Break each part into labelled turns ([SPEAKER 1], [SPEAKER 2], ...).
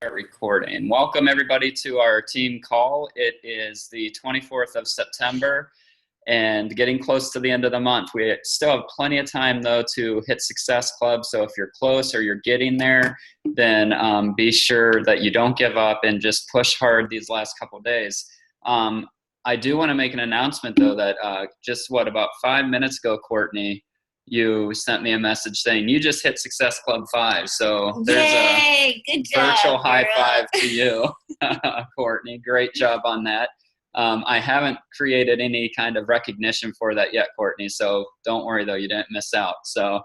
[SPEAKER 1] Recording. Welcome everybody to our team call. It is the 24th of September and getting close to the end of the month. We still have plenty of time though to hit Success Club. So if you're close or you're getting there, then be sure that you don't give up and just push hard these last couple days. I do want to make an announcement though that about 5 minutes ago, Courtney, you sent me a message saying you just hit Success Club 5. So there's
[SPEAKER 2] Yay, good job,
[SPEAKER 1] virtual high
[SPEAKER 2] girl.
[SPEAKER 1] five to you, Courtney. Great job on that. I haven't created any kind of recognition for that yet, Courtney. So don't worry though, you didn't miss out. So,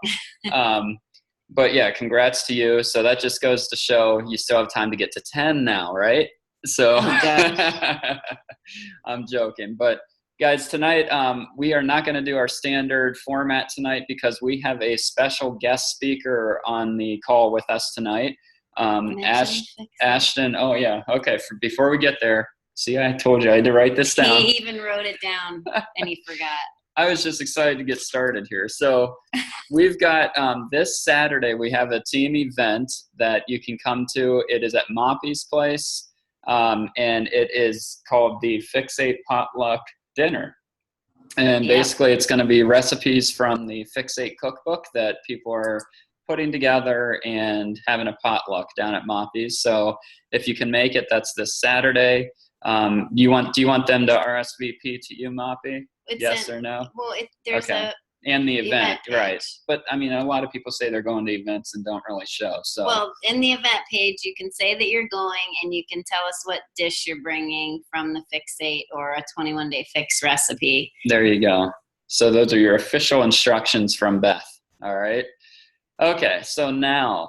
[SPEAKER 1] but yeah, congrats to you. So that just goes to show you still have time to get to 10 now, right? So I'm joking, but guys, tonight we are not going to do our standard format tonight because we have a special guest speaker on the call with us tonight. Ashton. Oh yeah. Okay. Before we get there, see, I told you I had to write this down.
[SPEAKER 2] He even wrote it down and he forgot.
[SPEAKER 1] I was just excited to get started here. So we've got this Saturday, we have a team event that you can come to. It is at Moppy's place. And it is called the Fixate Potluck Dinner. And basically it's going to be recipes from the Fixate cookbook that people are putting together and having a potluck down at Moppy's. So if you can make it, that's this Saturday. Do you want them to RSVP to you, Moppy? Yes or no?
[SPEAKER 2] Well, there's
[SPEAKER 1] and the event,
[SPEAKER 2] page.
[SPEAKER 1] Right. But I mean, a lot of people say they're going to events and don't really show. So
[SPEAKER 2] well, in the event page, you can say that you're going and you can tell us what dish you're bringing from the Fixate or a 21-day fix recipe.
[SPEAKER 1] There you go. So those are your official instructions from Beth. All right. Okay. So now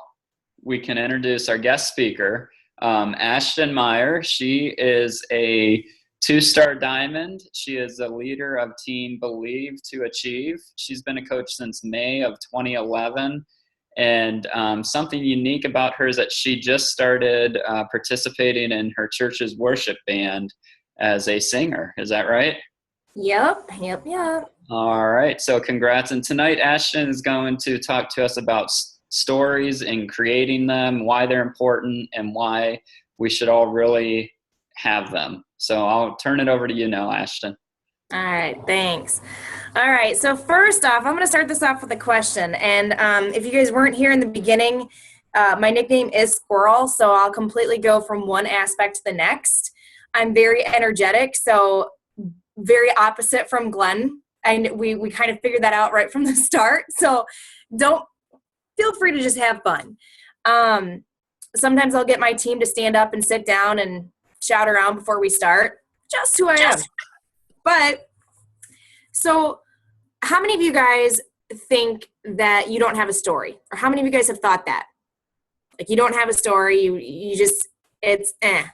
[SPEAKER 1] we can introduce our guest speaker, Ashton Meyer. She is a 2-star diamond. She is a leader of Team Believe to Achieve. She's been a coach since May of 2011. And something unique about her is that she just started participating in her church's worship band as a singer. Is that right?
[SPEAKER 3] Yep.
[SPEAKER 1] All right. So congrats. And tonight, Ashton is going to talk to us about stories and creating them, why they're important, and why we should all really have them. So I'll turn it over to you now, Ashton.
[SPEAKER 3] All right, thanks. All right, so first off, I'm going to start this off with a question. And if you guys weren't here in the beginning, my nickname is Squirrel, so I'll completely go from one aspect to the next. I'm very energetic, so very opposite from Glenn. And we kind of figured that out right from the start. So don't feel free to just have fun. Sometimes I'll get my team to stand up and sit down and shout around before we start. Just who I am. But so how many of you guys think that you don't have a story? Or how many of you guys have thought that? Like you don't have a story, you just, it's eh.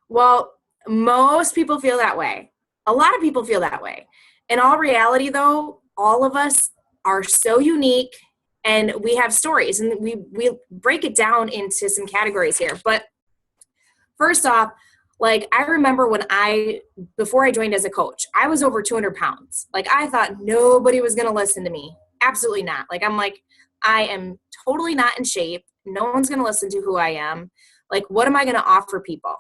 [SPEAKER 3] Well, most people feel that way. A lot of people feel that way. In all reality though, all of us are so unique and we have stories, and we break it down into some categories here. But first off, like I remember before I joined as a coach, I was over 200 pounds. Like I thought nobody was going to listen to me. Absolutely not. I'm like, I am totally not in shape. No one's going to listen to who I am. Like, what am I going to offer people?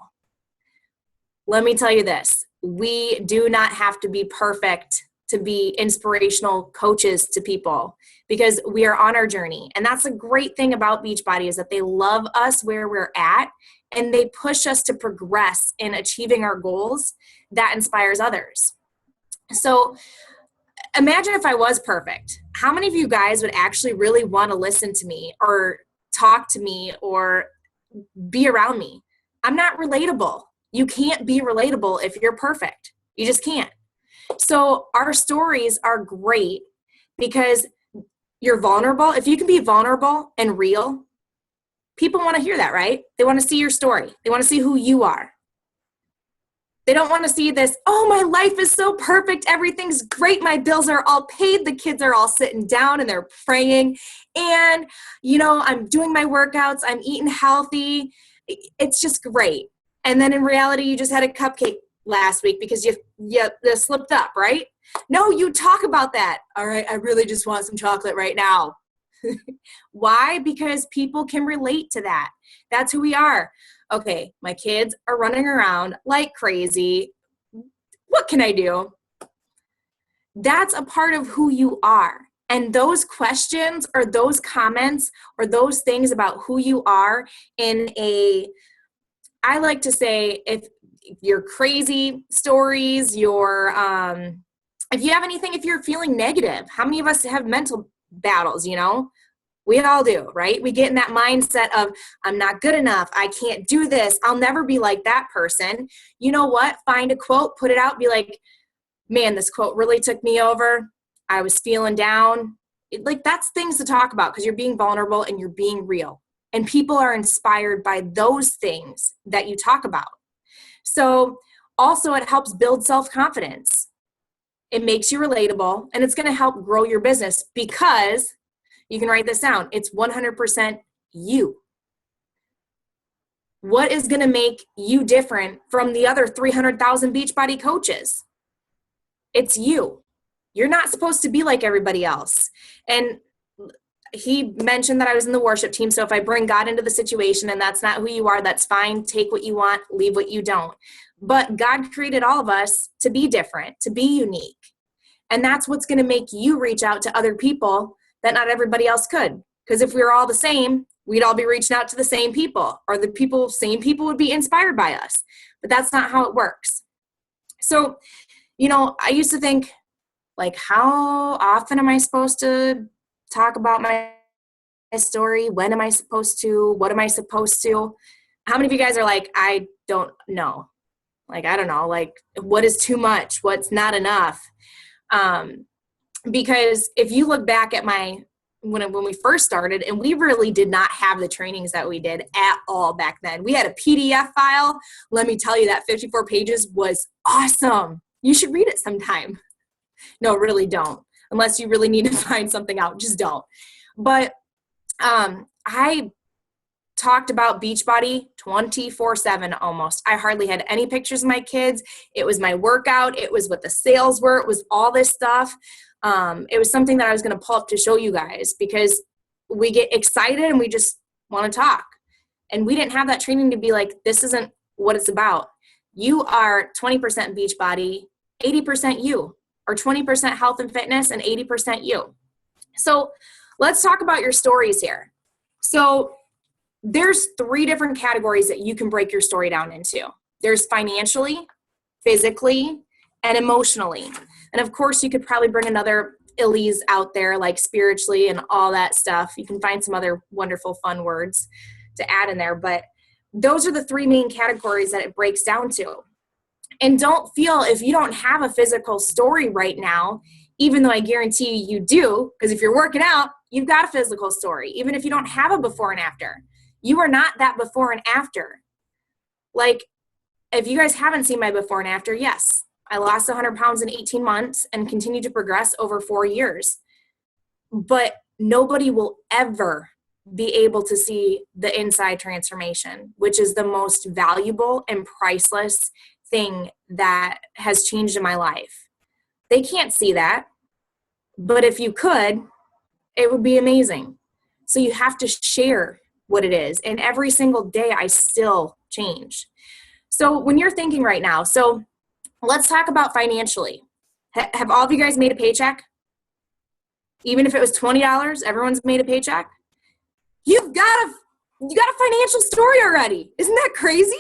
[SPEAKER 3] Let me tell you this. We do not have to be perfect to be inspirational coaches to people because we are on our journey. And that's a great thing about Beachbody is that they love us where we're at and they push us to progress in achieving our goals that inspires others. So imagine if I was perfect. How many of you guys would actually really want to listen to me or talk to me or be around me? I'm not relatable. You can't be relatable if you're perfect. You just can't. So our stories are great because you're vulnerable. If you can be vulnerable and real, people want to hear that, right? They want to see your story. They want to see who you are. They don't want to see this, oh, my life is so perfect. Everything's great. My bills are all paid. The kids are all sitting down and they're praying. And, I'm doing my workouts. I'm eating healthy. It's just great. And then in reality, you just had a cupcake last week because you slipped up, right? No, you talk about that. All right, I really just want some chocolate right now. Why? Because people can relate to that. That's who we are. Okay, my kids are running around like crazy. What can I do? That's a part of who you are. And those questions or those comments or those things about who you are I like to say, if your crazy stories, if you have anything, if you're feeling negative, how many of us have mental battles, We all do, right? We get in that mindset of, I'm not good enough. I can't do this. I'll never be like that person. You know what? Find a quote, put it out, be like, man, this quote really took me over. I was feeling down. That's things to talk about because you're being vulnerable and you're being real. And people are inspired by those things that you talk about. So also it helps build self-confidence. It makes you relatable and it's going to help grow your business because you can write this down. It's 100% you. What is going to make you different from the other 300,000 Beachbody coaches? It's you. You're not supposed to be like everybody else. And he mentioned that I was in the worship team. So if I bring God into the situation and that's not who you are, that's fine. Take what you want, leave what you don't. But God created all of us to be different, to be unique. And that's what's going to make you reach out to other people that not everybody else could. Because if we were all the same, we'd all be reaching out to the same people, or same people would be inspired by us. But that's not how it works. So, I used to think, how often am I supposed to talk about my story? When am I supposed to? What am I supposed to? How many of you guys are like, I don't know? I don't know. What is too much? What's not enough? Because if you look back at when we first started, and we really did not have the trainings that we did at all back then. We had a PDF file. Let me tell you, that 54 pages was awesome. You should read it sometime. No, really don't. Unless you really need to find something out, just don't. But I talked about Beachbody 24/7 almost. I hardly had any pictures of my kids. It was my workout. It was what the sales were. It was all this stuff. It was something that I was going to pull up to show you guys because we get excited and we just want to talk. And we didn't have that training to be like, this isn't what it's about. You are 20% Beachbody, 80% you, or 20% health and fitness and 80% you. So let's talk about your stories here. So there's 3 different categories that you can break your story down into. There's financially, physically, and emotionally. And of course, you could probably bring another Illies out there, like spiritually and all that stuff. You can find some other wonderful, fun words to add in there. But those are the 3 main categories that it breaks down to. And don't feel if you don't have a physical story right now, even though I guarantee you do, because if you're working out, you've got a physical story. Even if you don't have a before and after, you are not that before and after. If you guys haven't seen my before and after, yes, I lost 100 pounds in 18 months and continue to progress over 4 years. But nobody will ever be able to see the inside transformation, which is the most valuable and priceless thing that has changed in my life. They can't see that, but if you could, it would be amazing. So you have to share what it is. And every single day I still change. So when you're thinking right now, so let's talk about financially. Have all of you guys made a paycheck? Even if it was $20, everyone's made a paycheck? You got a financial story already. Isn't that crazy?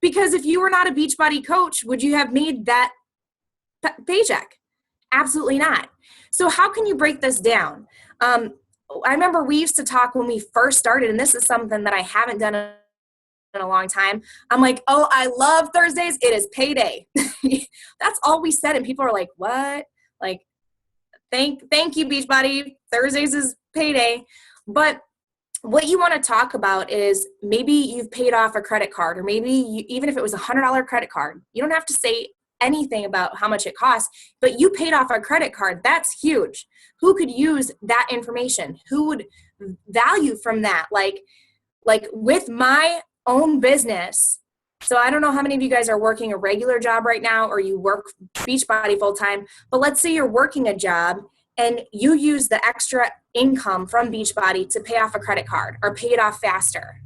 [SPEAKER 3] Because if you were not a Beachbody coach, would you have made that paycheck? Absolutely not. So how can you break this down? I remember we used to talk when we first started, and this is something that I haven't done in a long time. I'm like, oh, I love Thursdays. It is payday. That's all we said. And people are like, what? Thank you, Beachbody. Thursdays is payday. But what you want to talk about is maybe you've paid off a credit card, or maybe even if it was $100 credit card, you don't have to say anything about how much it costs, but you paid off a credit card. That's huge. Who could use that information? Who would value from that? Like with my own business. So I don't know how many of you guys are working a regular job right now, or you work Beachbody full time, but let's say you're working a job and you use the extra income from Beachbody to pay off a credit card or pay it off faster.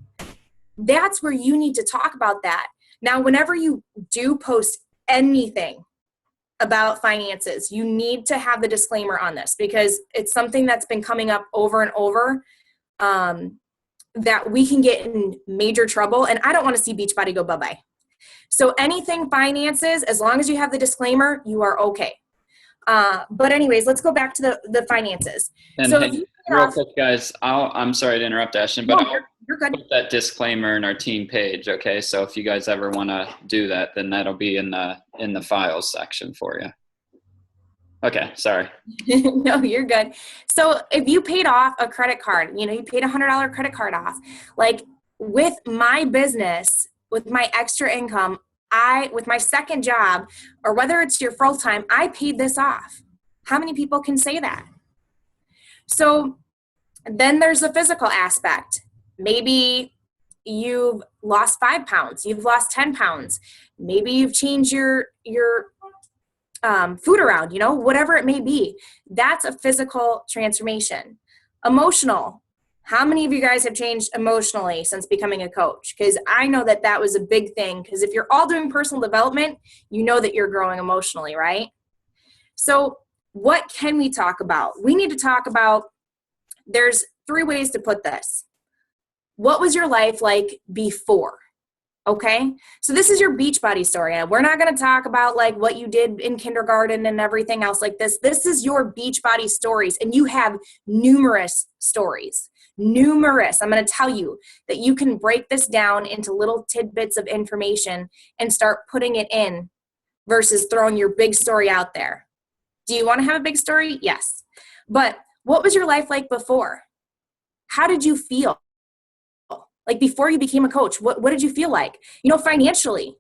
[SPEAKER 3] That's where you need to talk about that. Now, whenever you do post anything about finances, you need to have the disclaimer on this, because it's something that's been coming up over and over, that we can get in major trouble, and I don't want to see Beachbody go bye-bye. So anything finances, as long as you have the disclaimer, you are okay. But anyways, let's go back to the finances.
[SPEAKER 1] And
[SPEAKER 3] So
[SPEAKER 1] hey,
[SPEAKER 3] if you
[SPEAKER 1] real quick, guys, I'm sorry to interrupt, Ashton, but
[SPEAKER 3] No, you're good.
[SPEAKER 1] I'll put that disclaimer in our team page, okay? So if you guys ever want to do that, then that'll be in the files section for you. Okay, sorry.
[SPEAKER 3] No, you're good. So if you paid off a credit card, you paid $100 credit card off, like with my business, with my extra income, with my second job, or whether it's your full time, I paid this off. How many people can say that? So then there's the physical aspect. Maybe you've lost 5 pounds, you've lost 10 pounds. Maybe you've changed your food around, whatever it may be. That's a physical transformation. Emotional. How many of you guys have changed emotionally since becoming a coach? Because I know that was a big thing. Because if you're all doing personal development, you know that you're growing emotionally, right? So what can we talk about? We need to talk about, there's 3 ways to put this. What was your life like before? Okay, so this is your Beachbody story. We're not going to talk about like what you did in kindergarten and everything else like this. This is your Beachbody stories, and you have numerous stories. Numerous. I'm going to tell you that you can break this down into little tidbits of information and start putting it in versus throwing your big story out there. Do you want to have a big story? Yes. But what was your life like before? How did you feel? Like before you became a coach, what did you feel like? Financially,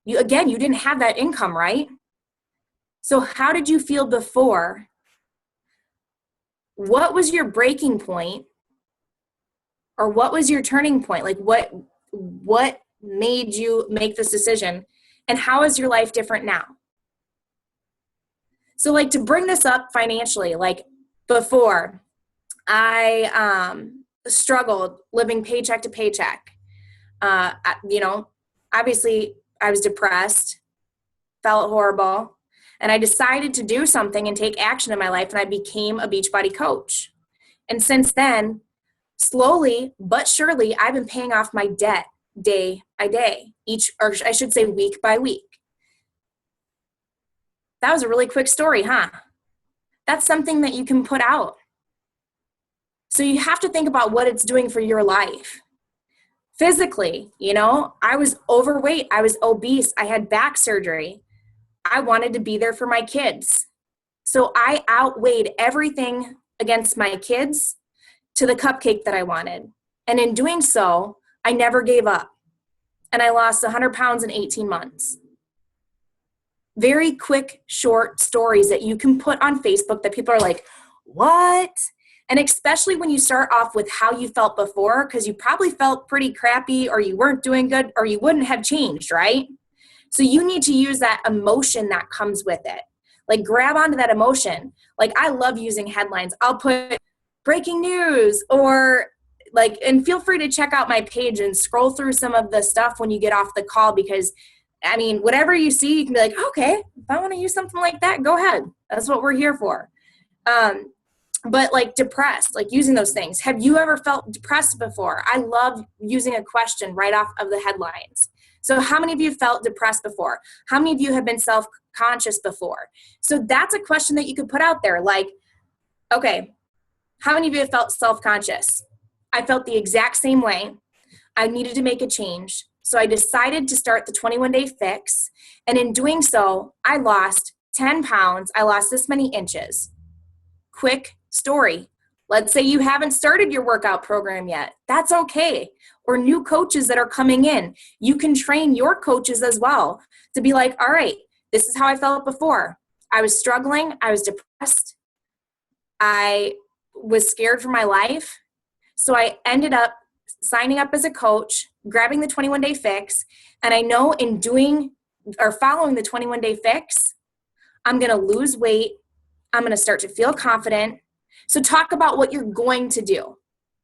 [SPEAKER 3] you didn't have that income, right? So how did you feel before? What was your breaking point? Or what was your turning point? Like what made you make this decision? And how is your life different now? So like to bring this up financially, like before I struggled living paycheck to paycheck. Obviously I was depressed, felt horrible, and I decided to do something and take action in my life, and I became a Beachbody coach. And since then, slowly but surely, I've been paying off my debt day by day, week by week. That was a really quick story, huh? That's something that you can put out. So you have to think about what it's doing for your life. Physically, I was overweight. I was obese. I had back surgery. I wanted to be there for my kids. So I outweighed everything against my kids to the cupcake that I wanted. And in doing so, I never gave up. And I lost 100 pounds in 18 months. Very quick, short stories that you can put on Facebook that people are like, what? And especially when you start off with how you felt before, because you probably felt pretty crappy, or you weren't doing good, or you wouldn't have changed, right? So you need to use that emotion that comes with it. Like grab onto that emotion. Like I love using headlines. I'll put breaking news or and feel free to check out my page and scroll through some of the stuff when you get off the call, because whatever you see, you can be like, okay, if I want to use something like that, go ahead. That's what we're here for. But like depressed, like using those things. Have you ever felt depressed before? I love using a question right off of the headlines. So how many of you felt depressed before? How many of you have been self-conscious before? So that's a question that you could put out there. Like, okay, how many of you have felt self-conscious? I felt the exact same way. I needed to make a change. So I decided to start the 21-day fix. And in doing so, I lost 10 pounds. I lost this many inches. Quick story. Let's say you haven't started your workout program yet. That's okay. Or new coaches that are coming in. You can train your coaches as well to be like, all right, this is how I felt before. I was struggling. I was depressed. I was scared for my life. So I ended up signing up as a coach, grabbing the 21-day fix. And I know in doing or following the 21-day fix, I'm going to lose weight. I'm going to start to feel confident. So talk about what you're going to do.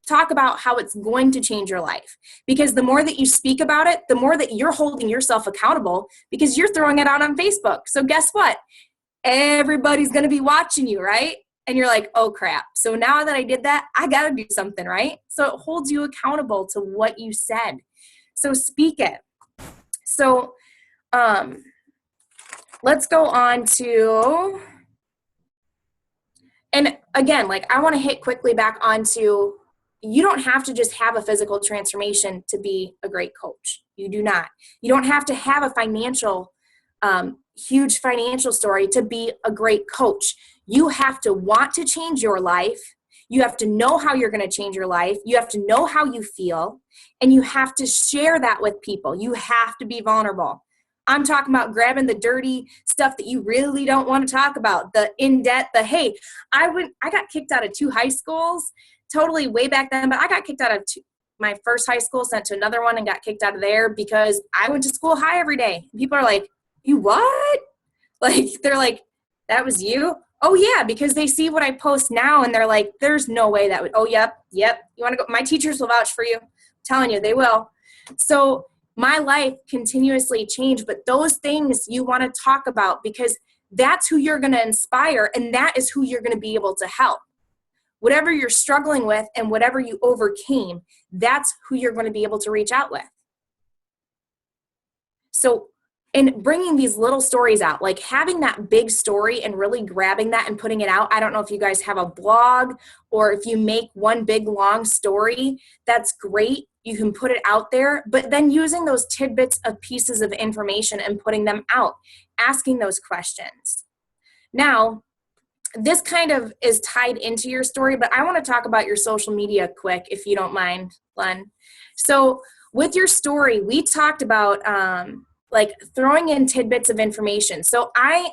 [SPEAKER 3] Talk about how it's going to change your life. Because the more that you speak about it, the more that you're holding yourself accountable because you're throwing it out on Facebook. So guess what? Everybody's going to be watching you, right? And you're like, oh crap. So now that I did that, I got to do something, right? So it holds you accountable to what you said. So speak it. So let's go on to, and again, like I want to hit quickly back onto, you don't have to just have a physical transformation to be a great coach. You do not. You don't have to have a financial, huge financial story to be a great coach. You have to want to change your life. You have to know how you're going to change your life. You have to know how you feel, and you have to share that with people. You have to be vulnerable. I'm talking about grabbing the dirty stuff that you really don't want to talk about, the in-debt, the, hey, I got kicked out of 2 high schools, totally way back then, but I got kicked out of my first high school, sent to another one, and got kicked out of there because I went to school high every day. People are like, you what? Like, they're like, that was you? Oh yeah, because they see what I post now and they're like, there's no way that would, oh yep. You want to go? My teachers will vouch for you. I'm telling you, they will. So my life continuously changed, but those things you want to talk about because that's who you're going to inspire and that is who you're going to be able to help. Whatever you're struggling with and whatever you overcame, that's who you're going to be able to reach out with. So in bringing these little stories out, like having that big story and really grabbing that and putting it out. I don't know if you guys have a blog or if you make one big long story, that's great. You can put it out there, but then using those tidbits of pieces of information and putting them out, asking those questions. Now, this kind of is tied into your story, but I want to talk about your social media quick, if you don't mind, Len. So with your story, we talked about like throwing in tidbits of information. So I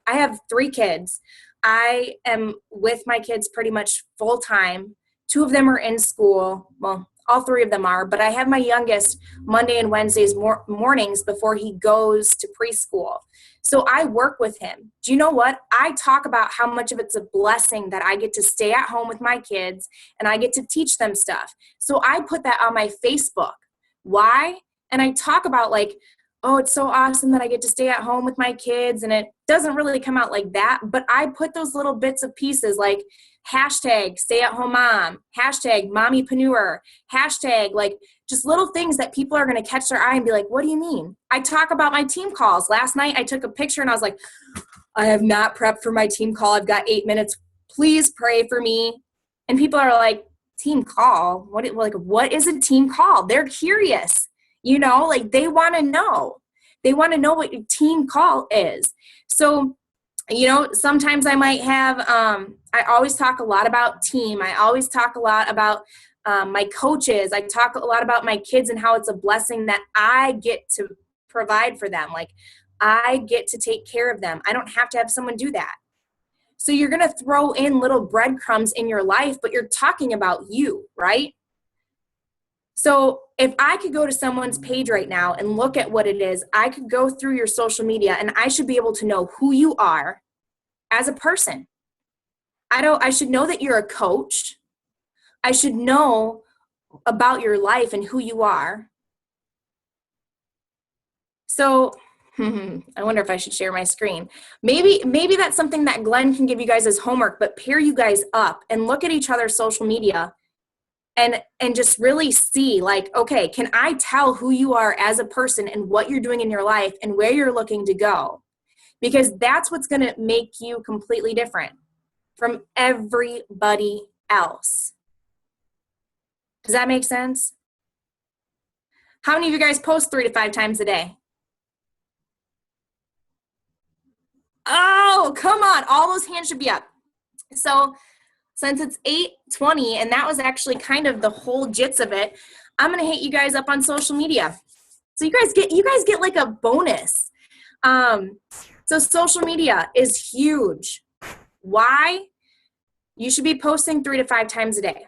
[SPEAKER 3] have 3 kids. I am with my kids pretty much full time. 2 of them are in school. Well, all 3 of them are, but I have my youngest Monday and Wednesdays mornings before he goes to preschool. So I work with him. Do you know what? I talk about how much of it's a blessing that I get to stay at home with my kids and I get to teach them stuff. So I put that on my Facebook. Why? And I talk about like, oh, it's so awesome that I get to stay at home with my kids. And it doesn't really come out like that, but I put those little bits of pieces like hashtag stay at home mom, hashtag mommypreneur, hashtag like just little things that people are going to catch their eye and be like, what do you mean? I talk about my team calls. Last night I took a picture and I was like, I have not prepped for my team call. I've got 8 minutes. Please pray for me. And people are like, team call? What is a team call? They're curious. You know, like they want to know. They want to know what your team call is. So, you know, sometimes I might have, I always talk a lot about team. I always talk a lot about my coaches. I talk a lot about my kids and how it's a blessing that I get to provide for them. Like I get to take care of them. I don't have to have someone do that. So you're going to throw in little breadcrumbs in your life, but you're talking about you, right? So if I could go to someone's page right now and look at what it is, I could go through your social media and I should be able to know who you are as a person. I should know that you're a coach. I should know about your life and who you are. So I wonder if I should share my screen. Maybe that's something that Glenn can give you guys as homework, but pair you guys up and look at each other's social media and just really see like, okay, can I tell who you are as a person and what you're doing in your life and where you're looking to go? Because that's what's going to make you completely different from everybody else. Does that make sense? How many of you guys post 3 to 5 times a day? Oh, come on. All those hands should be up. So since it's 8:20 and that was actually kind of the whole gist of it, I'm going to hit you guys up on social media. So you guys get like a bonus. So social media is huge. Why? You should be posting 3 to 5 times a day.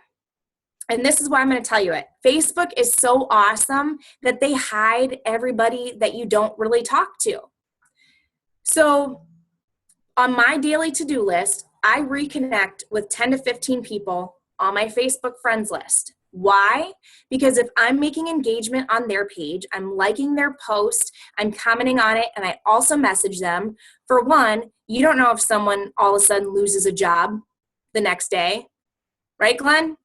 [SPEAKER 3] And this is why I'm going to tell you it. Facebook is so awesome that they hide everybody that you don't really talk to. So On my daily to-do list, I reconnect with 10 to 15 people on my Facebook friends list. Why? Because if I'm making engagement on their page, I'm liking their post, I'm commenting on it, and I also message them. For one, you don't know if someone all of a sudden loses a job the next day. Right, Glenn?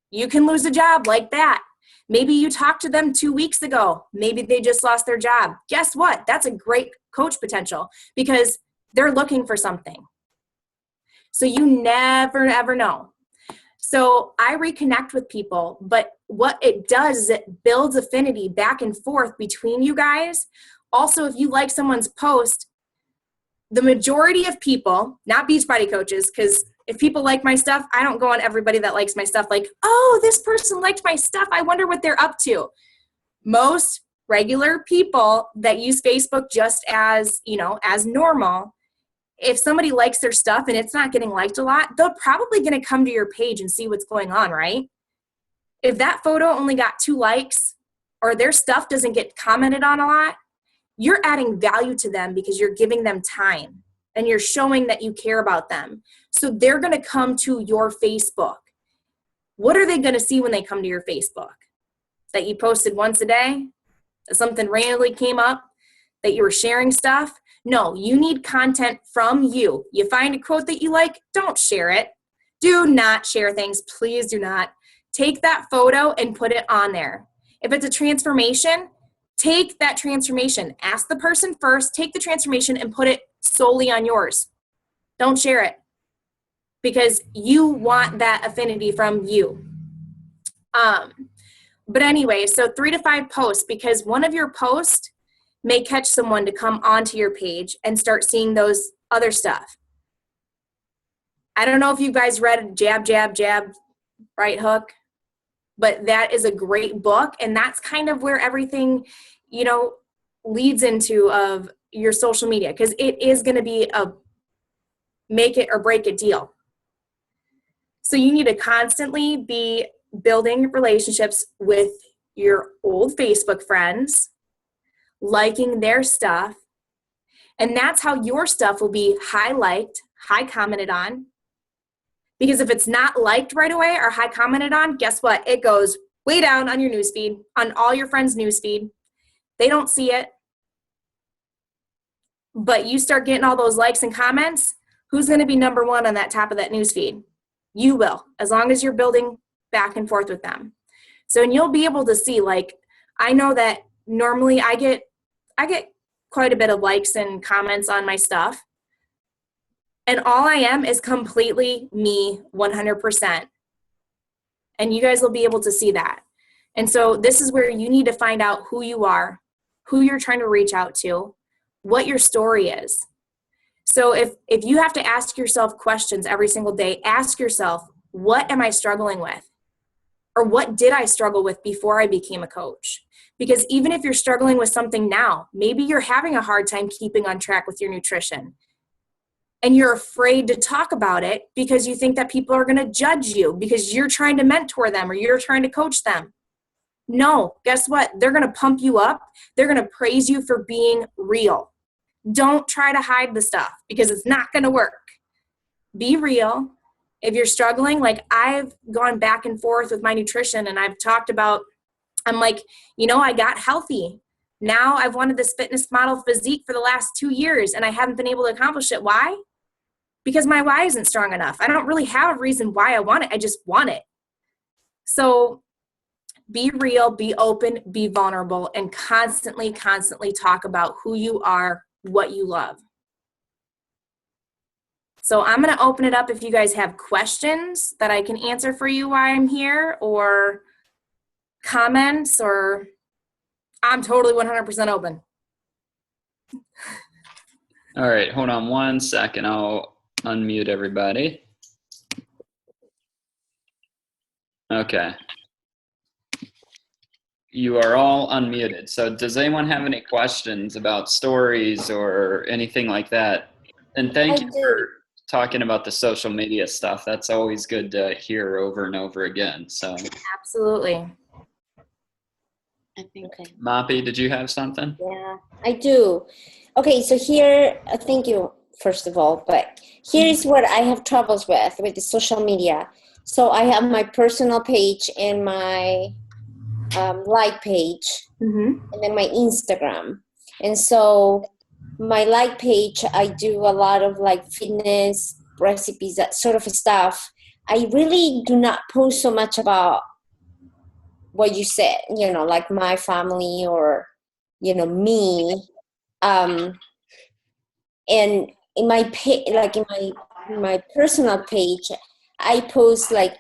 [SPEAKER 3] You can lose a job like that. Maybe you talked to them 2 weeks ago. Maybe they just lost their job. Guess what? That's a great coach potential because they're looking for something. So you never, ever know. So I reconnect with people, but what it does is it builds affinity back and forth between you guys. Also, if you like someone's post, the majority of people, not Beachbody coaches, because if people like my stuff, I don't go on everybody that likes my stuff like, oh, this person liked my stuff. I wonder what they're up to. Most regular people that use Facebook just as, as normal, if somebody likes their stuff and it's not getting liked a lot, they're probably going to come to your page and see what's going on, right? If that photo only got 2 likes or their stuff doesn't get commented on a lot, you're adding value to them because you're giving them time and you're showing that you care about them. So they're going to come to your Facebook. What are they going to see when they come to your Facebook? That you posted once a day? That something randomly came up? That you were sharing stuff? No, you need content from you. You find a quote that you like, don't share it. Do not share things. Please do not. Take that photo and put it on there. If it's a transformation, take that transformation. Ask the person first, take the transformation and put it solely on yours. Don't share it because you want that affinity from you. But anyway, so 3 to 5 posts because one of your posts may catch someone to come onto your page and start seeing those other stuff. I don't know if you guys read Jab, Jab, Jab, Right Hook, but that is a great book. And that's kind of where everything, leads into of your social media because it is going to be a make it or break it deal. So you need to constantly be building relationships with your old Facebook friends, liking their stuff, and that's how your stuff will be high liked, high commented on. Because if it's not liked right away or high commented on, guess what? It goes way down on your newsfeed, on all your friends' newsfeed. They don't see it. But you start getting all those likes and comments, who's going to be number one on that top of that newsfeed? You will, as long as you're building back and forth with them. So, and you'll be able to see, I know that normally I get quite a bit of likes and comments on my stuff. And all I am is completely me 100%. And you guys will be able to see that. And so this is where you need to find out who you are, who you're trying to reach out to, what your story is. So if you have to ask yourself questions every single day, ask yourself, what am I struggling with? Or what did I struggle with before I became a coach? Because even if you're struggling with something now, maybe you're having a hard time keeping on track with your nutrition. And you're afraid to talk about it because you think that people are going to judge you because you're trying to mentor them or you're trying to coach them. No, guess what? They're going to pump you up. They're going to praise you for being real. Don't try to hide the stuff because it's not going to work. Be real. If you're struggling, I've gone back and forth with my nutrition and I've talked about, I'm like, I got healthy. Now I've wanted this fitness model physique for the last 2 years and I haven't been able to accomplish it. Why? Because my why isn't strong enough. I don't really have a reason why I want it. I just want it. So be real, be open, be vulnerable, and constantly talk about who you are, what you love. So I'm going to open it up if you guys have questions that I can answer for you while I'm here, or comments, or I'm totally 100% open.
[SPEAKER 1] All right, hold on 1 second. I'll unmute everybody. Okay. You are all unmuted. So does anyone have any questions about stories or anything like that? And thank you for talking about the social media stuff. That's always good to hear over and over again. So
[SPEAKER 3] Absolutely.
[SPEAKER 2] I think.
[SPEAKER 1] Moppy, did you have something?
[SPEAKER 4] Yeah, I do. Okay, so here, thank you. first of all, but here is what I have troubles with the social media. So I have my personal page and my like page, and then my Instagram. And so my like page, I do a lot of like fitness recipes, that sort of stuff. I really do not post so much about what you said, like my family or, me. And in my like in my personal page, I post like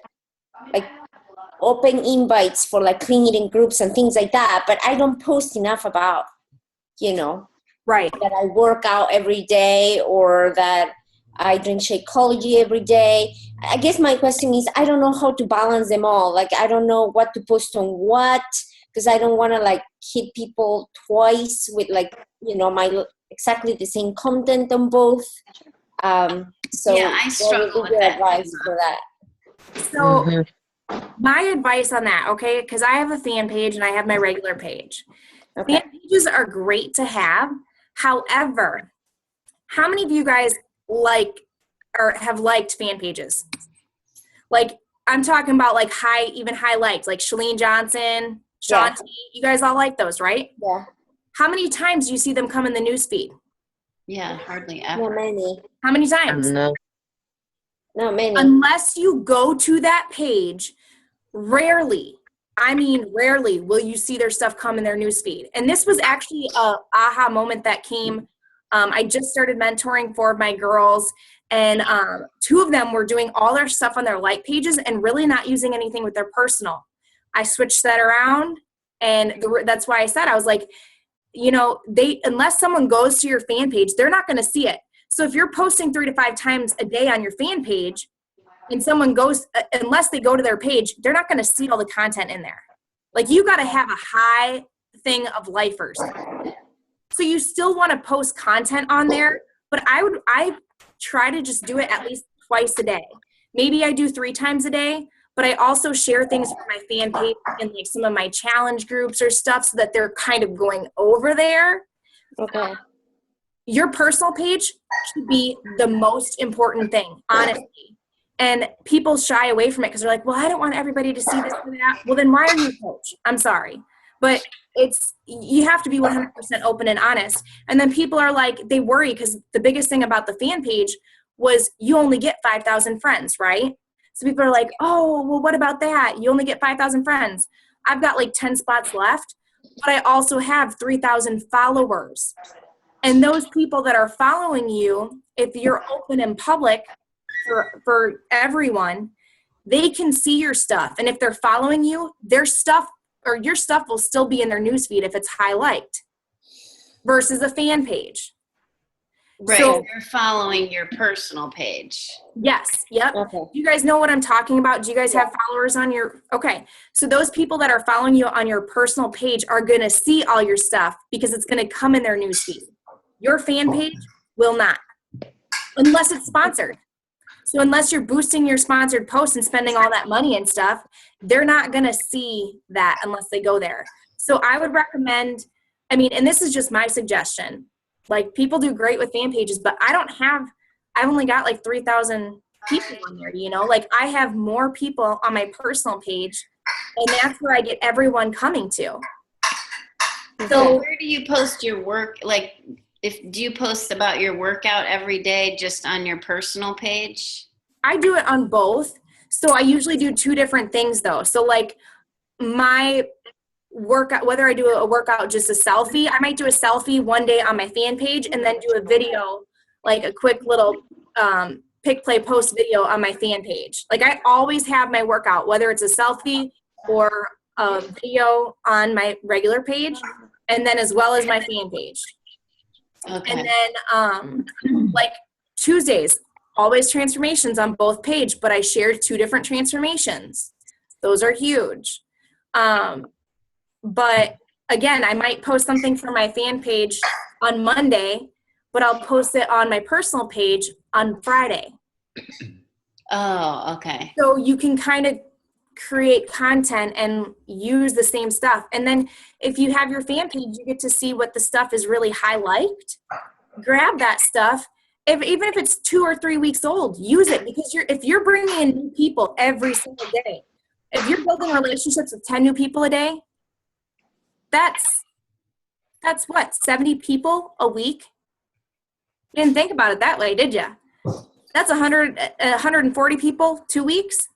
[SPEAKER 4] open invites for like clean eating groups and things like that. But I don't post enough about,
[SPEAKER 3] Right.
[SPEAKER 4] that I work out every day or that I drink Shakeology every day. I guess my question is, I don't know how to balance them all. Like, I don't know what to post on what, because I don't want to like hit people twice with like, my exactly the same content on both. So
[SPEAKER 2] Yeah, I struggle
[SPEAKER 4] what would be
[SPEAKER 2] with
[SPEAKER 4] your
[SPEAKER 2] that
[SPEAKER 4] advice
[SPEAKER 2] too.
[SPEAKER 4] for that?
[SPEAKER 3] So my advice on that, okay, because I have a fan page and I have my regular page.
[SPEAKER 4] Okay.
[SPEAKER 3] Fan pages are great to have. However, how many of you guys like or have liked fan pages? Like, I'm talking about like high likes, like Shalene Johnson, Shanti.
[SPEAKER 4] Yeah.
[SPEAKER 3] You guys all like those, right?
[SPEAKER 4] Yeah.
[SPEAKER 3] How many times do you see them come in the news feed?
[SPEAKER 2] Yeah, hardly
[SPEAKER 4] Not
[SPEAKER 2] ever.
[SPEAKER 4] many.
[SPEAKER 3] How many times?
[SPEAKER 4] Not many.
[SPEAKER 3] Unless you go to that page, rarely, I mean rarely, will you see their stuff come in their newsfeed. And this was actually a aha moment that came. I just started mentoring 4 of my girls, and 2 of them were doing all their stuff on their like pages and really not using anything with their personal. I switched that around, and that's why I said, I was like, unless someone goes to your fan page, they're not going to see it. So if you're posting 3 to 5 times a day on your fan page, and someone goes, unless they go to their page, they're not going to see all the content in there. Like, you got to have a high thing of lifers. So you still want to post content on there, but I try to just do it at least twice a day. Maybe I do 3 times a day, but I also share things from my fan page and like some of my challenge groups or stuff so that they're kind of going over there.
[SPEAKER 4] Okay.
[SPEAKER 3] Your personal page should be the most important thing, honestly. And people shy away from it because they're like, well, I don't want everybody to see this or that. Well, then why are you a coach? I'm sorry. But you have to be 100% open and honest. And then people are like, they worry because the biggest thing about the fan page was you only get 5,000 friends, right? So people are like, oh, well, what about that? You only get 5,000 friends. I've got like 10 spots left, but I also have 3,000 followers. And those people that are following you, if you're open in public for everyone, they can see your stuff. And if they're following you, their stuff or your stuff will still be in their newsfeed if it's highlighted versus a fan page.
[SPEAKER 2] Right.
[SPEAKER 3] So,
[SPEAKER 2] you're following your personal page.
[SPEAKER 3] Yes. Yep.
[SPEAKER 4] Okay.
[SPEAKER 3] You guys know what I'm talking about? Do you guys have followers on your, okay. So those people that are following you on your personal page are going to see all your stuff because it's going to come in their newsfeed. Your fan page will not, unless it's sponsored. So unless you're boosting your sponsored posts and spending all that money and stuff, they're not going to see that unless they go there. So I would recommend, and this is just my suggestion. Like, people do great with fan pages, but I've only got like 3,000 people on there, like I have more people on my personal page, and that's where I get everyone coming to.
[SPEAKER 2] So where do you post your work? Like, do you post about your workout every day just on your personal page?
[SPEAKER 3] I do it on both. So I usually do 2 different things though. So like my workout, whether I do a workout, just a selfie, I might do a selfie one day on my fan page and then do a video, like a quick little pick, play, post video on my fan page. Like, I always have my workout, whether it's a selfie or a video on my regular page, and then as well as my fan page.
[SPEAKER 2] Okay.
[SPEAKER 3] And then like Tuesdays, always transformations on both page, but I shared 2 different transformations. Those are huge. But again, I might post something for my fan page on Monday, but I'll post it on my personal page on Friday.
[SPEAKER 2] Oh, okay.
[SPEAKER 3] So you can kind of create content and use the same stuff. And then if you have your fan page, you get to see what the stuff is really highlighted. Grab that stuff even if it's 2 or 3 weeks old, use it, because if you're bringing in new people every single day, if you're building relationships with 10 new people a day, that's what, 70 people a week? You didn't think about it that way, did you? That's 140 people, 2 weeks.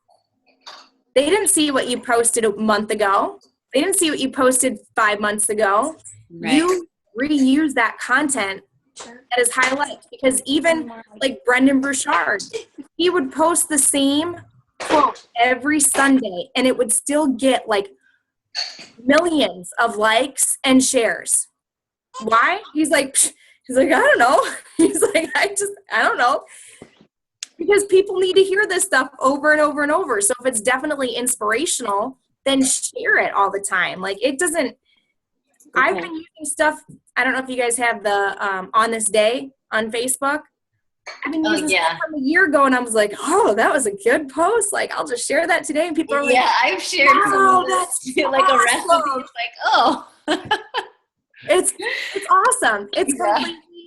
[SPEAKER 3] They didn't see what you posted a month ago. They didn't see what you posted 5 months ago.
[SPEAKER 2] Right.
[SPEAKER 3] You reuse that content that is highlights, because even like Brendan Burchard, he would post the same quote every Sunday and it would still get like millions of likes and shares. Why? He's like, I don't know. He's like, I don't know. Because people need to hear this stuff over and over and over. So if it's definitely inspirational, then share it all the time. Like, it doesn't, I've been using stuff. I don't know if you guys have the On This Day on Facebook. I've been using stuff from a year ago, and I was like, oh, that was a good post. Like, I'll just share that today. And people are like,
[SPEAKER 2] yeah, I've shared
[SPEAKER 3] wow,
[SPEAKER 2] some
[SPEAKER 3] that's
[SPEAKER 2] like
[SPEAKER 3] awesome.
[SPEAKER 2] a recipe. It's like, oh.
[SPEAKER 3] It's awesome. It's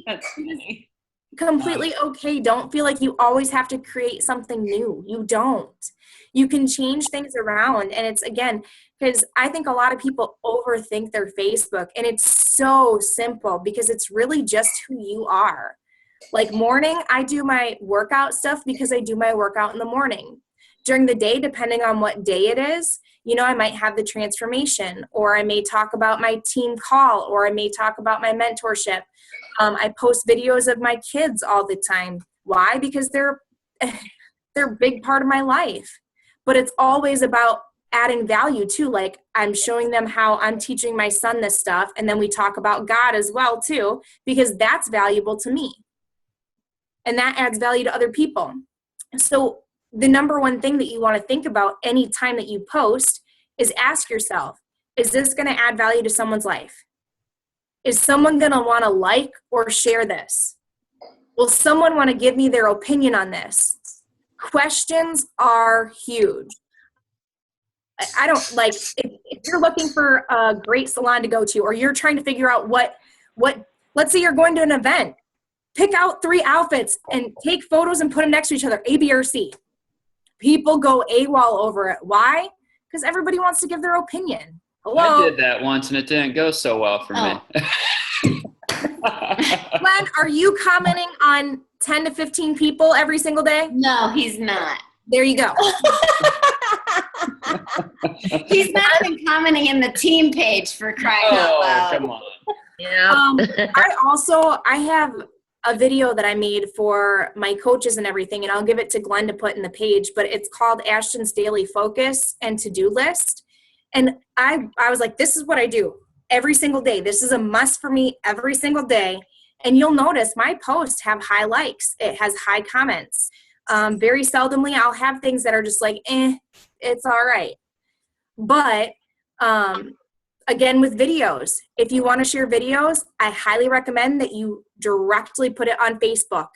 [SPEAKER 2] That's funny.
[SPEAKER 3] completely okay. Don't feel like you always have to create something new. You don't. You can change things around. And it's, again, because I think a lot of people overthink their Facebook, and it's so simple because it's really just who you are. Like, morning, I do my workout stuff because I do my workout in the morning. During the day, depending on what day it is, you know, I might have the transformation, or I may talk about my team call, or I may talk about my mentorship. I post videos of my kids all the time. Why? Because they're a big part of my life. But it's always about adding value too. Like, I'm showing them how I'm teaching my son this stuff, and then we talk about God as well too, because that's valuable to me. And that adds value to other people. So the number one thing that you want to think about any time that you post is ask yourself, is this going to add value to someone's life? Is someone going to want to like or share this? Will someone want to give me their opinion on this? Questions are huge. I don't like, if you're looking for a great salon to go to, or you're trying to figure out what, let's say you're going to an event, pick out 3 outfits and take photos and put them next to each other, A, B, or C. People go AWOL over it. Why? Because everybody wants to give their opinion. Hello?
[SPEAKER 1] I did that once and it didn't go so well for me.
[SPEAKER 3] Glenn, are you commenting on 10 to 15 people every single day?
[SPEAKER 2] No, he's not.
[SPEAKER 3] There you go.
[SPEAKER 2] He's not even commenting in the team page, for crying out loud.
[SPEAKER 1] Come on.
[SPEAKER 5] Yeah.
[SPEAKER 3] I have a video that I made for my coaches and everything, and I'll give it to Glenn to put in the page, but it's called Ashton's Daily Focus and To-Do List. And I was like, this is what I do every single day. This is a must for me every single day. And you'll notice my posts have high likes. It has high comments. Very seldomly, I'll have things that are just like, it's all right. But again, with videos, if you want to share videos, I highly recommend that you directly put it on Facebook.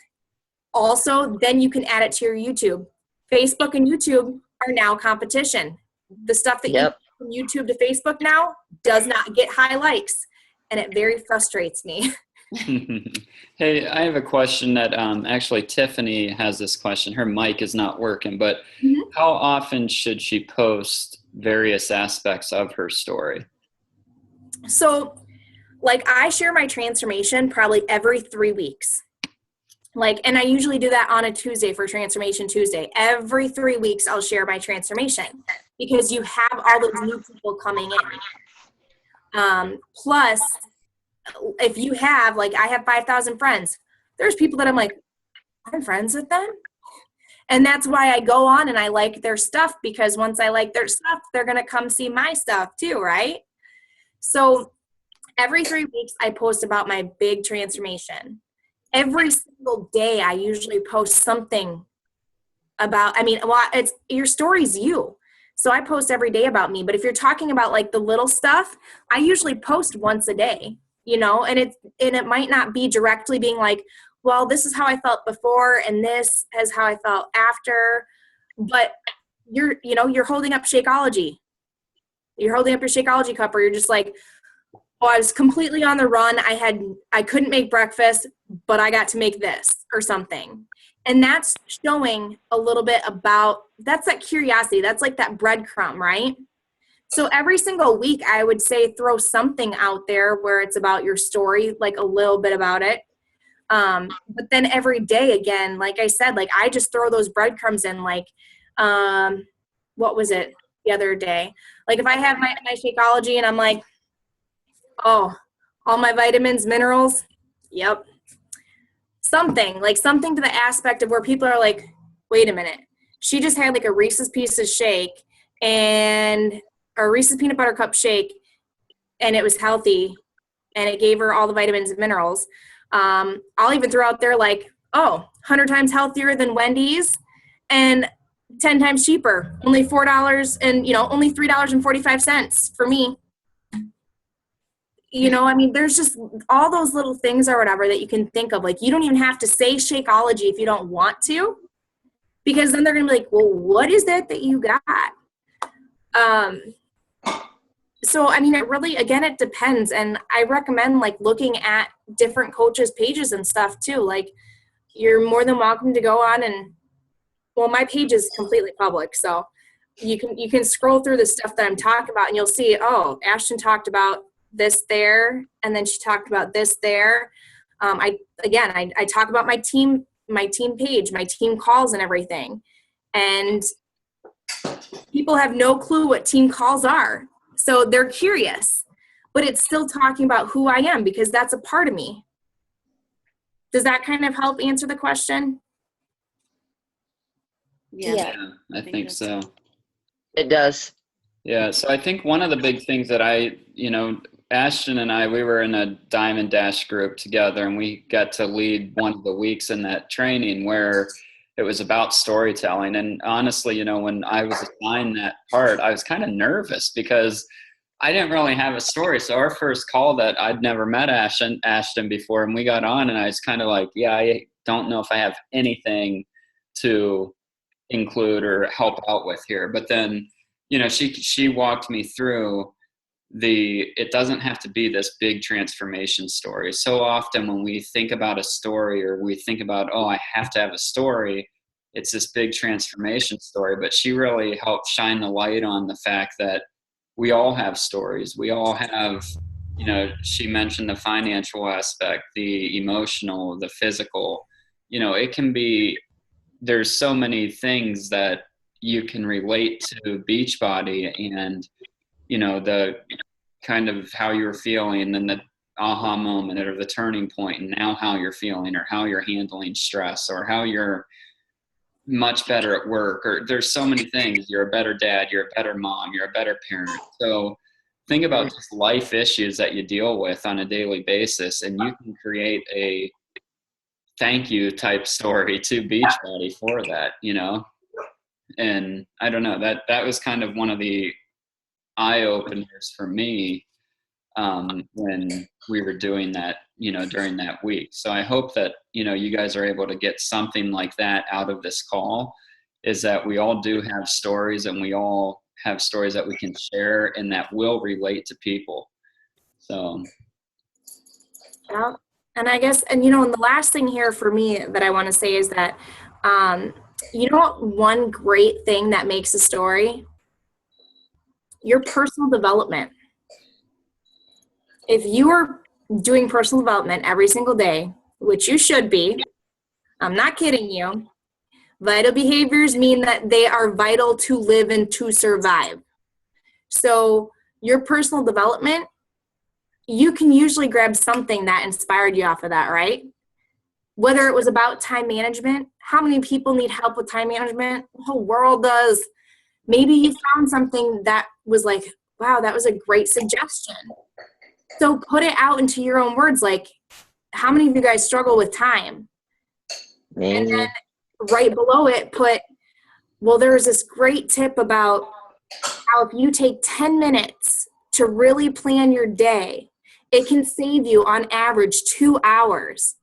[SPEAKER 3] Also, then you can add it to your YouTube. Facebook and YouTube are now competition. The stuff that you put from YouTube to Facebook now does not get high likes, and it very frustrates me.
[SPEAKER 1] Hey, I have a question that actually Tiffany has this question. Her mic is not working, but how often should she post various aspects of her story?
[SPEAKER 3] So, like, I share my transformation probably every 3 weeks. Like, and I usually do that on a Tuesday for Transformation Tuesday. Every 3 weeks, I'll share my transformation because you have all those new people coming in. Plus, if you have, like, I have 5,000 friends. There's people that I'm like, I'm friends with them. And that's why I go on and I like their stuff, because once I like their stuff, they're going to come see my stuff too, right? So every 3 weeks, I post about my big transformation. Every single day, I usually post something about, it's your story's you. So I post every day about me. But if you're talking about like the little stuff, I usually post once a day, you know, and it might not be directly being like, well, this is how I felt before and this is how I felt after. But you're holding up Shakeology. You're holding up your Shakeology cup, or you're just like, oh, I was completely on the run. I couldn't make breakfast, but I got to make this or something. And that's showing a little bit about, that's that curiosity. That's like that breadcrumb, right? So every single week, I would say throw something out there where it's about your story, like a little bit about it. But then every day again, like I said, like I just throw those breadcrumbs in, like, what was it the other day? Like if I have my Shakeology and I'm like, oh, all my vitamins, minerals, yep. Something to the aspect of where people are like, wait a minute, she just had like a Reese's Pieces shake and a Reese's Peanut Butter Cup shake, and it was healthy, and it gave her all the vitamins and minerals. I'll even throw out there like, 100 times healthier than Wendy's and 10 times cheaper, only $4 and, only $3.45 for me. I mean, there's just all those little things or whatever that you can think of. Like, you don't even have to say Shakeology if you don't want to, because then they're going to be like, well, what is that you got? So, I mean, it really, again, it depends. And I recommend like looking at different coaches' pages and stuff too. Like, you're more than welcome to go on and, well, my page is completely public. So you can scroll through the stuff that I'm talking about and you'll see, Ashton talked about this there, and then she talked about this there. I talk about my team page, my team calls and everything. And people have no clue what team calls are. So they're curious, but it's still talking about who I am because that's a part of me. Does that kind of help answer the question?
[SPEAKER 4] Yeah.
[SPEAKER 1] I think so.
[SPEAKER 5] It does.
[SPEAKER 1] Yeah, so I think one of the big things that Ashton and I, we were in a Diamond Dash group together, and we got to lead one of the weeks in that training where it was about storytelling. And honestly, when I was assigned that part, I was kind of nervous because I didn't really have a story. So our first call, that I'd never met Ashton before, and we got on, and I was kind of like, I don't know if I have anything to include or help out with here. But then, she walked me through it doesn't have to be this big transformation story. So often when we think about a story, or we think about, I have to have a story, it's this big transformation story. But she really helped shine the light on the fact that we all have stories. We all have, she mentioned the financial aspect, the emotional, the physical. It can be, there's so many things that you can relate to Beachbody, and the kind of how you're feeling, and the aha moment or the turning point, and now how you're feeling, or how you're handling stress, or how you're much better at work, or there's so many things. You're a better dad, you're a better mom, you're a better parent. So think about just life issues that you deal with on a daily basis, and you can create a thank you type story to Beachbody for that, and I don't know, that was kind of one of the eye openers for me when we were doing that, during that week. So I hope that, you guys are able to get something like that out of this call, is that we all do have stories, and we all have stories that we can share and that will relate to people. So.
[SPEAKER 3] Yeah. And I guess, and the last thing here for me that I want to say is that, one great thing that makes a story? Your personal development. If you are doing personal development every single day, which you should be, I'm not kidding you, vital behaviors mean that they are vital to live and to survive. So your personal development, you can usually grab something that inspired you off of that, right? Whether it was about time management, how many people need help with time management? The whole world does. Maybe you found something that was like, wow, that was a great suggestion. So put it out into your own words. Like, how many of you guys struggle with time?
[SPEAKER 5] Me.
[SPEAKER 3] And then right below it, put, well, there's this great tip about how if you take 10 minutes to really plan your day, it can save you on average 2 hours.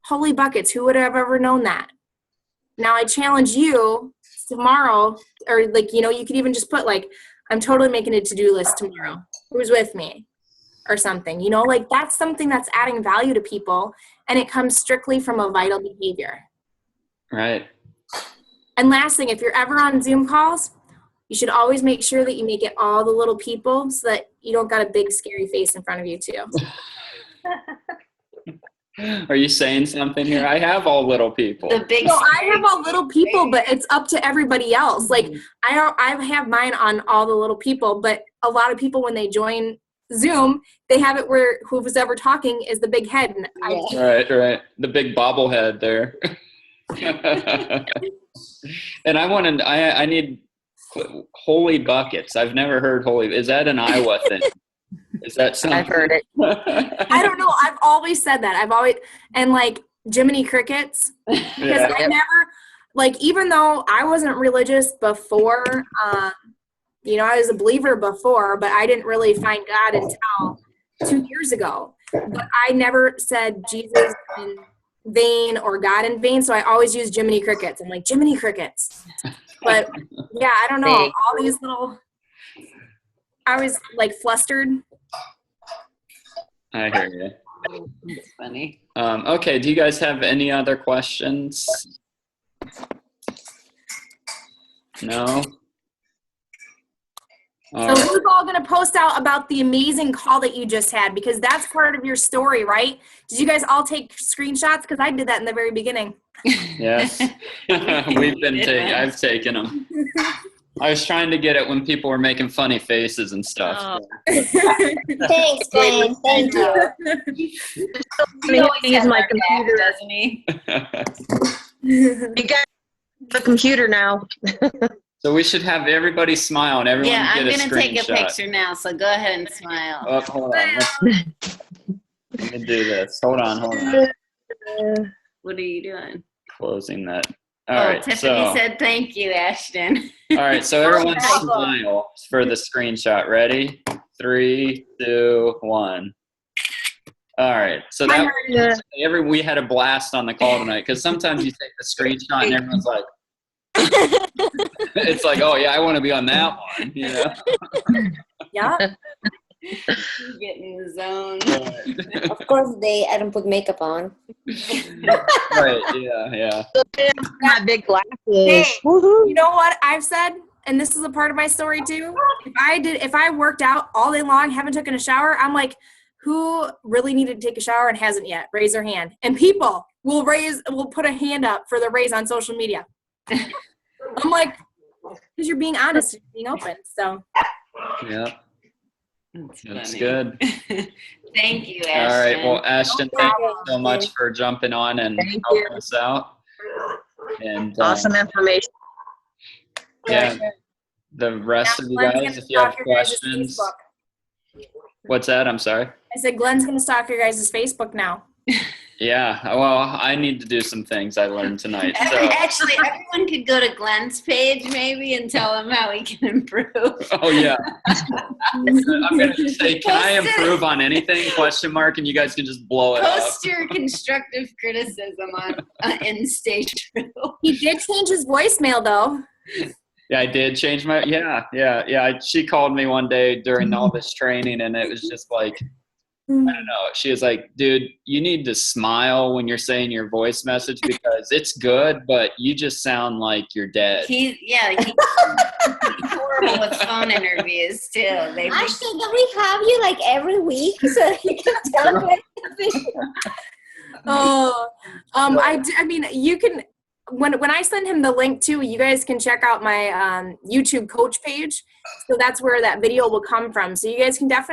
[SPEAKER 3] Holy buckets, who would have ever known that? Now I challenge you tomorrow, or you could even just put I'm totally making a to-do list tomorrow. Who's with me? Or something, that's something that's adding value to people. and it comes strictly from a vital behavior.
[SPEAKER 1] Right.
[SPEAKER 3] And last thing, if you're ever on Zoom calls, you should always make sure that you make it all the little people so that you don't got a big scary face in front of you too.
[SPEAKER 1] Are you saying something here? I have all little people.
[SPEAKER 2] The big.
[SPEAKER 3] No, I have all little people, but it's up to everybody else. Like I have mine on all the little people, but a lot of people when they join Zoom, they have it where who's ever talking is the big head. And
[SPEAKER 1] Right. The big bobblehead there. And I need holy buckets. I've never heard holy. Is that an Iowa thing? Is that something?
[SPEAKER 5] I've heard it.
[SPEAKER 3] I don't know. I've always said that. And like Jiminy Crickets, because
[SPEAKER 1] Yeah.
[SPEAKER 3] I never, like, even though I wasn't religious before, I was a believer before, but I didn't really find God until 2 years ago. But I never said Jesus in vain or God in vain, so I always use Jiminy Crickets. I'm like, Jiminy Crickets. But yeah, I don't know. All these little, I was like flustered.
[SPEAKER 1] I hear you.
[SPEAKER 2] It's funny.
[SPEAKER 1] Okay, do you guys have any other questions? No?
[SPEAKER 3] So who's all going to post out about the amazing call that you just had? Because that's part of your story, right? Did you guys all take screenshots? Because I did that in the very beginning.
[SPEAKER 1] Yes. I've taken them. I was trying to get it when people were making funny faces and stuff.
[SPEAKER 4] Thanks, Glenn. Thank you.
[SPEAKER 2] He always
[SPEAKER 5] use
[SPEAKER 2] has
[SPEAKER 5] my
[SPEAKER 2] our back,
[SPEAKER 5] computer.
[SPEAKER 2] doesn't he?
[SPEAKER 5] You got the computer now.
[SPEAKER 1] So we should have everybody smile and everyone
[SPEAKER 2] Yeah,
[SPEAKER 1] get
[SPEAKER 2] I'm
[SPEAKER 1] a
[SPEAKER 2] gonna take a
[SPEAKER 1] screenshot.
[SPEAKER 2] picture now. So go ahead and smile.
[SPEAKER 1] Oh, hold on. Let me do this. Hold on.
[SPEAKER 2] What are you doing?
[SPEAKER 1] Closing that. All right.
[SPEAKER 2] Tiffany
[SPEAKER 1] So,
[SPEAKER 2] said thank you, Ashton.
[SPEAKER 1] all right. So everyone
[SPEAKER 3] Oh,
[SPEAKER 1] smile for the screenshot. Ready? 3, 2, 1. All right. So that we had a blast on the call tonight because sometimes you take the screenshot and everyone's like, it's like, oh yeah, I want to be on that one. You know.
[SPEAKER 3] Yeah.
[SPEAKER 2] Get in the zone.
[SPEAKER 1] Right.
[SPEAKER 4] Of course, I don't put makeup on.
[SPEAKER 1] Right. Yeah.
[SPEAKER 5] My big glasses.
[SPEAKER 3] Hey,
[SPEAKER 5] Woohoo.
[SPEAKER 3] you know what I've said? And this is a part of my story too. If I worked out all day long, haven't taken a shower, I'm like, who really needed to take a shower and hasn't yet? Raise their hand. And people will put a hand up for the raise on social media. I'm like, because you're being honest, you're being open. So
[SPEAKER 1] Yeah.
[SPEAKER 2] That's
[SPEAKER 1] That's
[SPEAKER 2] funny.
[SPEAKER 1] good.
[SPEAKER 2] Thank you,
[SPEAKER 1] All
[SPEAKER 2] Ashton.
[SPEAKER 1] right. Well, Ashton, thank you so much for jumping on and
[SPEAKER 5] Thank
[SPEAKER 1] helping
[SPEAKER 5] you.
[SPEAKER 1] us out. And
[SPEAKER 5] Awesome information.
[SPEAKER 1] yeah, the rest of you guys, if you have questions. What's that? I'm sorry.
[SPEAKER 3] I said, Glenn's going to stalk your guys' Facebook now.
[SPEAKER 1] Yeah. Well, I need to do some things I learned tonight. So,
[SPEAKER 2] Actually, everyone could go to Glenn's page maybe and tell him how he can improve.
[SPEAKER 1] oh yeah. I'm gonna say, can I
[SPEAKER 2] Post it.
[SPEAKER 1] improve on anything? Question mark, and you guys can just blow it up.
[SPEAKER 2] Post your constructive criticism on in Stage Room.
[SPEAKER 3] He did change his voicemail, though.
[SPEAKER 1] Yeah, I did change my. Yeah. She called me one day during all this training, and it was just like, I don't know. She was like, dude, you need to smile when you're saying your voice message because it's good, but you just sound like you're dead.
[SPEAKER 2] He's horrible with phone interviews too. They
[SPEAKER 4] Actually, do we have you like every week so you can tell me everything?
[SPEAKER 3] Oh, I mean, you can, when I send him the link too, you guys can check out my YouTube coach page. So that's where that video will come from. So you guys can definitely